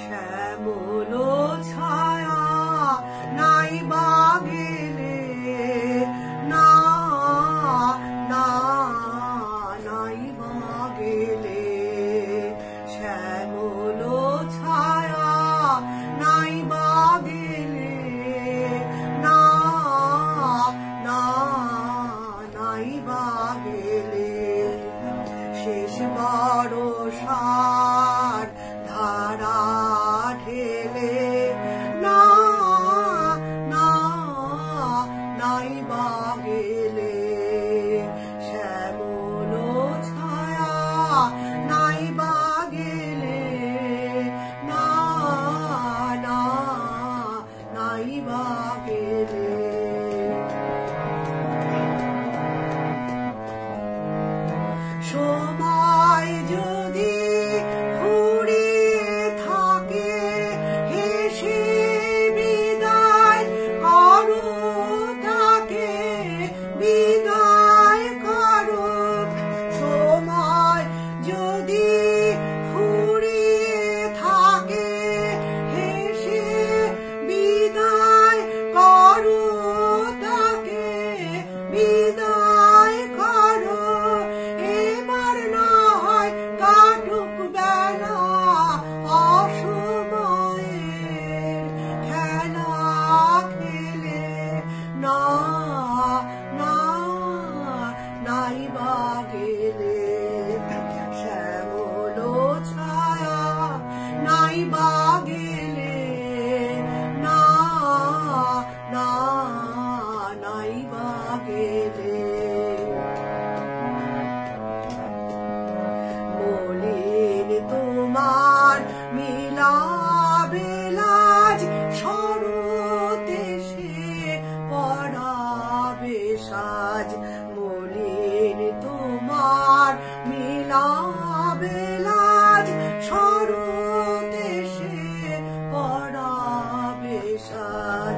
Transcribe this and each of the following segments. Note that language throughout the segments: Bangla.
শ্যামল ছায়া নাই বা গেলে না না নাই বা গেলে শ্যামল ছায়া নাই বা গেলে না না নাই বা গেলে শেষ বর্ষার ধারা ঢেলে না না নাই বা গেলে শ্যামল ছায়া নাই বা গেলে না না নাই বা গেলে সময় যদি ফুরিয়ে থাকে হেসে বিদায় করো তাকে বিদায় করো সময় যদি ফুরিয়ে থাকে হেসে বিদায় করো তাকে বিদায় করো এবার না হয় কাটুক বেলা অসময়ের খেলা খেলে না না নাই বা গেলে শ্যামল ছায়া নাই বা গেলে না না নাই বা গেলে মলিন তোমার মিলাবে লাজ শরতে সে পড়াবে সাজ মলিন তোমার মিলাবে লাজ শরতে সে পড়াবে সাজ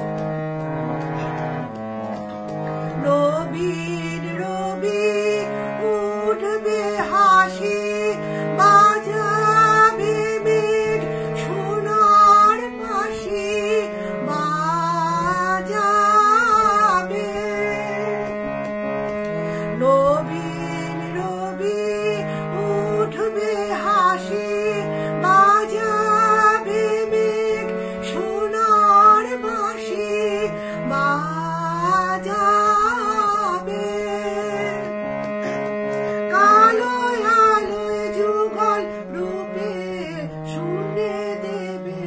রবির রবি উঠবে হাসি বাজাবে মেঘ সোনার বাঁশি বাজাবে নবীন রবি উঠবে হাসি বাজাবে মেঘ সোনার বাঁশি বাজাবে কালোয় আলোয় যুগল রূপে শুনে দেবে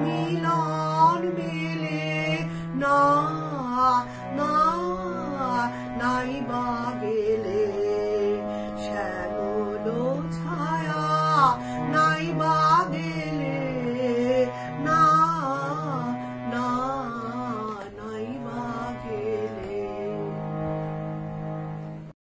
মিলন মেলে না